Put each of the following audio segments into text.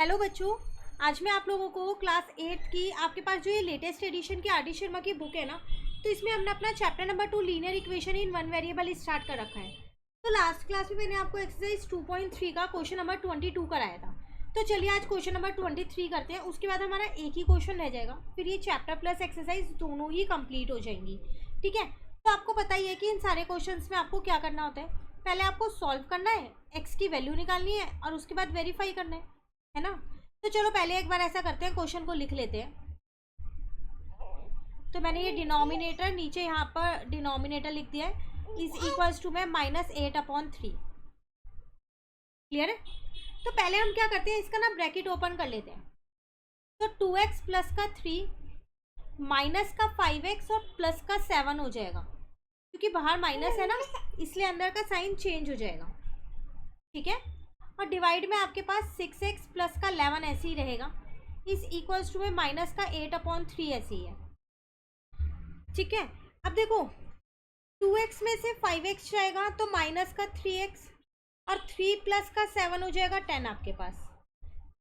Hello बच्चों, आज मैं आप लोगों को क्लास 8 की आपके पास जो ये लेटेस्ट एडिशन की आर डी शर्मा की बुक है ना, तो इसमें हमने अपना chapter number 2 linear equation in one variable start कर रखा है। तो लास्ट क्लास में मैंने आपको एक्सरसाइज 2.3 का क्वेश्चन नंबर 22 कराया था। तो चलिए आज क्वेश्चन नंबर 23 करते हैं, उसके बाद हमारा एक ही क्वेश्चन रह जाएगा, फिर ये चैप्टर प्लस एक्सरसाइज दोनों ही कंप्लीट हो जाएंगी। ठीक है, तो आपको पता ही है कि इन सारे क्वेश्चन में आपको क्या करना होता है। पहले आपको सॉल्व करना है, एक्स की वैल्यू निकालनी है और उसके बाद वेरीफाई करना है ना। तो चलो पहले एक बार ऐसा करते हैं, क्वेश्चन को लिख लेते हैं। तो मैंने ये डिनोमिनेटर नीचे यहाँ पर डिनोमिनेटर लिख दिया है, इज इक्वल्स टू में -8/3। क्लियर है। तो पहले हम क्या करते हैं, इसका ना ब्रैकेट ओपन कर लेते हैं। तो 2x प्लस का 3 माइनस का 5x और प्लस का 7 हो जाएगा, क्योंकि बाहर माइनस है ना, इसलिए अंदर का साइन चेंज हो जाएगा। ठीक है, और डिवाइड में आपके पास 6x प्लस का 11 ऐसे ही रहेगा, इस इक्वल्स टू में माइनस का 8/3 ऐसे ही है। ठीक है, अब देखो 2x में से 5x जाएगा तो माइनस का 3x और 3 प्लस का 7 हो जाएगा 10 आपके पास,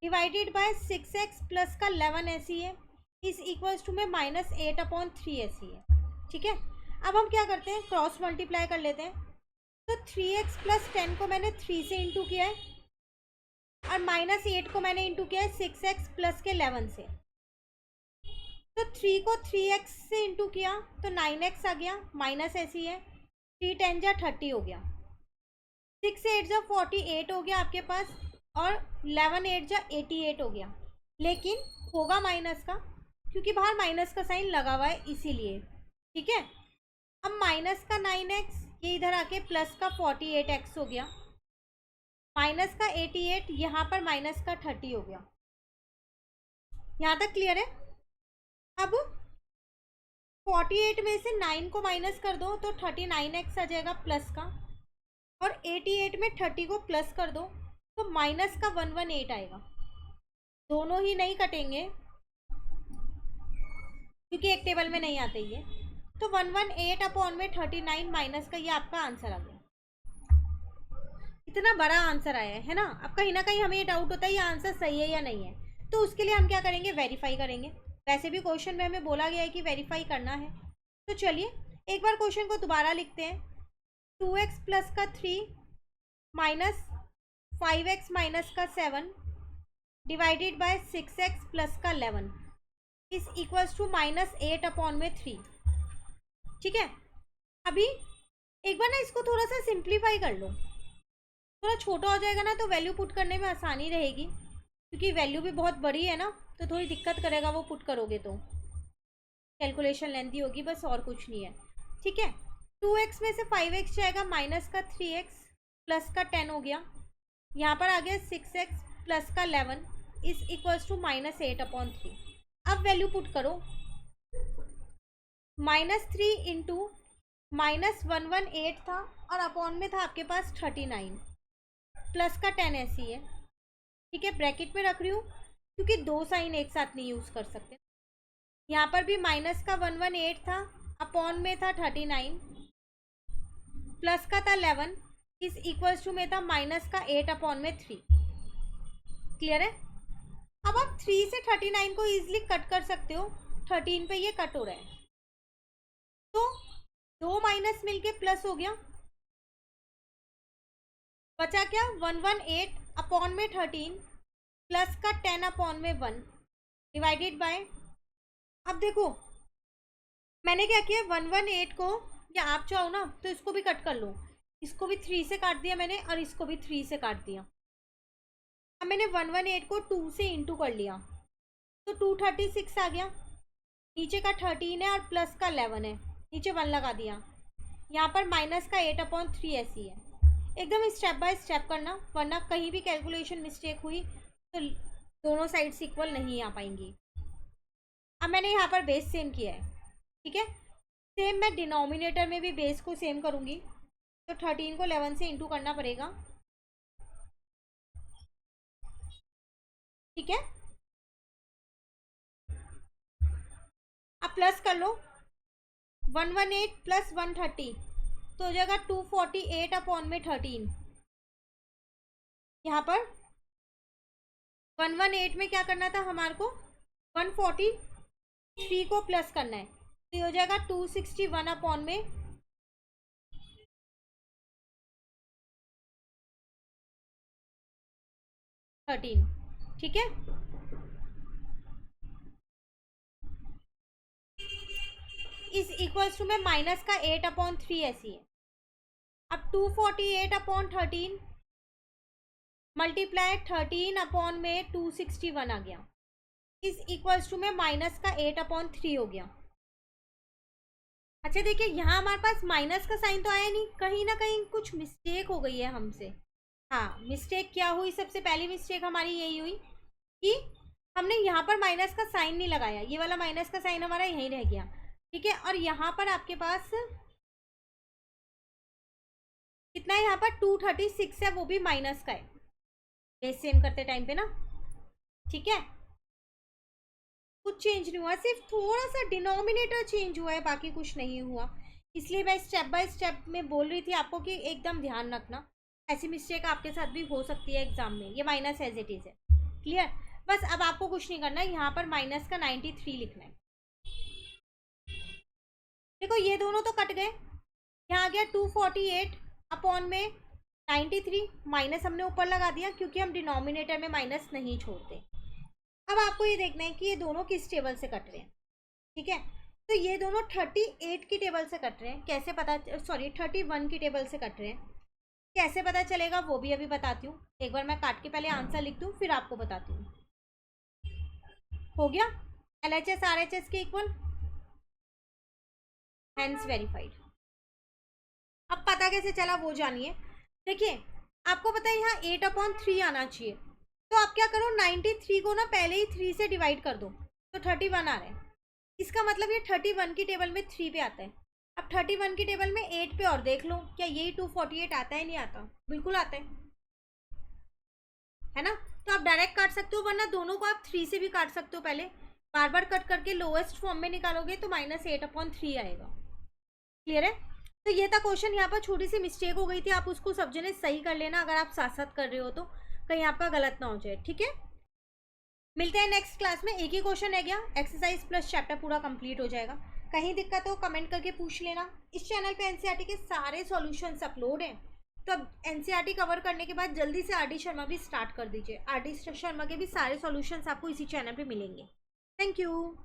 डिवाइडेड बाय 6x प्लस का 11 ऐसी है, इस इक्वल्स टू में -8/3 ऐसी है। ठीक है, अब हम क्या करते हैं, क्रॉस मल्टीप्लाई कर लेते हैं। तो 3x प्लस 10 को मैंने 3 से इंटू किया है और -8 को मैंने इंटू किया है 6x प्लस के 11 से। तो 3 को 3x से इंटू किया तो 9x आ गया, माइनस ऐसी है, 3 10 जा 30 हो गया, 6 8 जा 48 हो गया आपके पास, और 11 8 जा 88 हो गया। लेकिन होगा माइनस का, क्योंकि बाहर माइनस का साइन लगा हुआ है इसीलिए। ठीक है, अब माइनस का 9x ये इधर आके प्लस का 48x हो गया, माइनस का 88 यहाँ पर माइनस का 30 हो गया। यहाँ तक क्लियर है। अब 48 में से 9 को माइनस कर दो तो 39x आ जाएगा प्लस का, और 88 में 30 को प्लस कर दो तो माइनस का 118 आएगा। दोनों ही नहीं कटेंगे क्योंकि एक टेबल में नहीं आते ये, तो 118/39 माइनस का ये आपका आंसर आ गया। इतना बड़ा आंसर आया है ना। अब कहीं ना कहीं हमें ये डाउट होता है ये आंसर सही है या नहीं है, तो उसके लिए हम क्या करेंगे, वेरीफाई करेंगे। वैसे भी क्वेश्चन में हमें बोला गया है कि वेरीफाई करना है। तो चलिए एक बार क्वेश्चन को दोबारा लिखते हैं। 2x प्लस का 3 माइनस 5x माइनस का 7 डिवाइडेड बाय 6x प्लस का 11 इज इक्वल्स टू -8/3। ठीक है, अभी एक बार ना इसको थोड़ा सा सिंप्लीफाई कर लो, थोड़ा छोटा हो जाएगा ना तो वैल्यू पुट करने में आसानी रहेगी, क्योंकि वैल्यू भी बहुत बड़ी है ना, तो थोड़ी दिक्कत करेगा वो पुट करोगे तो कैलकुलेशन लेंथी होगी, बस और कुछ नहीं है। ठीक है, 2x में से 5x जाएगा, माइनस का 3x प्लस का 10 हो गया, यहाँ पर आ गया 6x प्लस का 11 इज इक्वल्स टू -8/3। अब वैल्यू पुट करो, -3 इंटू -118 था और अपॉन में था आपके पास 39 प्लस का 10 ऐसी है। ठीक है, ब्रैकेट में रख रही हूँ क्योंकि दो साइन एक साथ नहीं यूज़ कर सकते। यहाँ पर भी माइनस का 118 था, अपॉन में था 39 प्लस का था 11 इस इक्वल्स टू में था माइनस का 8/3। क्लियर है। अब आप 3 से 39 को इजीली कट कर सकते हो, 13 पे ये कट हो रहा है, तो दो माइनस मिलके प्लस हो गया, बचा क्या 118 अपॉन में 13 प्लस का 10 अपॉन में 1 डिवाइडेड बाय, अब देखो मैंने क्या किया 118 को, या आप चाहो ना तो इसको भी कट कर लो, इसको भी 3 से काट दिया मैंने और इसको भी 3 से काट दिया। अब मैंने 118 को 2 से इंटू कर लिया तो 236 आ गया, नीचे का 13 है और प्लस का 11 है, नीचे 1 लगा दिया, यहाँ पर माइनस का 8/3 ऐसी है। एकदम स्टेप बाय स्टेप करना, वरना कहीं भी कैलकुलेशन मिस्टेक हुई तो दोनों साइड्स इक्वल नहीं आ पाएंगी। अब मैंने यहाँ पर बेस सेम किया है। ठीक है, सेम मैं डिनोमिनेटर में भी बेस को सेम करूँगी, तो 13 को 11 से इंटू करना पड़ेगा। ठीक है, अब प्लस कर लो, 118 प्लस 130 तो हो जाएगा 248/13। यहाँ पर 118 में क्या करना था हमारे को, 143 को प्लस करना है, तो ये हो जाएगा 261 अपॉन में 13, ठीक है। इस इक्वल्स टू में माइनस का 8 अपॉन 3 ऐसी है। अब 248 अपॉन 13 मल्टीप्लाई 13 अपॉन में 261 आ गया। इस इक्वल्स टू में माइनस का 8 अपॉन 3 हो गया। अच्छा देखिए यहाँ हमारे पास माइनस का साइन तो आया नहीं, कहीं ना कहीं कुछ मिस्टेक हो गई है हमसे। हाँ, मिस्टेक क्या हुई, सबसे पहली मिस्टेक हमारी यही हुई कि हमने यहाँ पर माइनस का साइन नहीं लगाया, ये वाला माइनस का साइन हमारा यहीं रह गया, ठीक है। और यहाँ पर आपके पास कितना है, यहाँ पर 236 है, वो भी माइनस का है बेस सेम करते टाइम पे ना, ठीक है। कुछ चेंज नहीं हुआ, सिर्फ थोड़ा सा डिनोमिनेटर चेंज हुआ है, बाकी कुछ नहीं हुआ। इसलिए मैं स्टेप बाय स्टेप में बोल रही थी आपको कि एकदम ध्यान रखना, ऐसी मिस्टेक आपके साथ भी हो सकती है एग्जाम में। ये माइनस एज इट इज है, क्लियर। बस अब आपको कुछ नहीं करना है, यहाँ पर माइनस का 93 लिखना है। देखो ये दोनों तो कट गए, यहाँ आ गया 248 अपॉन में 93, माइनस हमने ऊपर लगा दिया क्योंकि हम डिनोमिनेटर में माइनस नहीं छोड़ते। अब आपको ये देखना है कि ये दोनों किस टेबल से कट रहे हैं, ठीक है। तो ये दोनों 38 की टेबल से कट रहे हैं, कैसे पता, सॉरी 31 की टेबल से कट रहे हैं, कैसे पता चलेगा वो भी अभी बताती हूँ। एक बार मैं काट के पहले आंसर लिख दूँ फिर आपको बताती हूँ। हो गया LHS RHS के इक्वल, हैंस वेरीफाइड। अब पता कैसे चला वो जानिए। देखिए आपको पता है यहाँ 8 अपॉन 3 आना चाहिए, तो आप क्या करो 93 को ना पहले ही 3 से डिवाइड कर दो, तो 31 आ रहा है। इसका मतलब ये 31 की टेबल में 3 पे आता है। अब 31 की टेबल में 8 पे और देख लो, क्या यही 248 आता है, नहीं आता, बिल्कुल आता है ना। तो आप डायरेक्ट काट सकते हो, वरना दोनों को आप 3 से भी काट सकते हो। पहले बार बार कट करके लोएस्ट फॉर्म में निकालोगे तो -8 अपॉन 3 आएगा, क्लियर है। तो ये था क्वेश्चन, यहाँ पर छोटी सी मिस्टेक हो गई थी, आप उसको सब जने सही कर लेना अगर आप साथ साथ कर रहे हो तो, कहीं आपका गलत ना हो जाए, ठीक है। मिलते हैं नेक्स्ट क्लास में, एक ही क्वेश्चन रह गया, एक्सरसाइज प्लस चैप्टर पूरा कंप्लीट हो जाएगा। कहीं दिक्कत हो कमेंट करके पूछ लेना। इस चैनल पे एनसीईआरटी के सारे सॉल्यूशंस अपलोड हैं, तो अब एनसीईआरटी कवर करने के बाद जल्दी से आरडी शर्मा भी स्टार्ट कर दीजिए। आरडी शर्मा के भी सारे सॉल्यूशंस आपको इसी चैनल पे मिलेंगे। Thank you.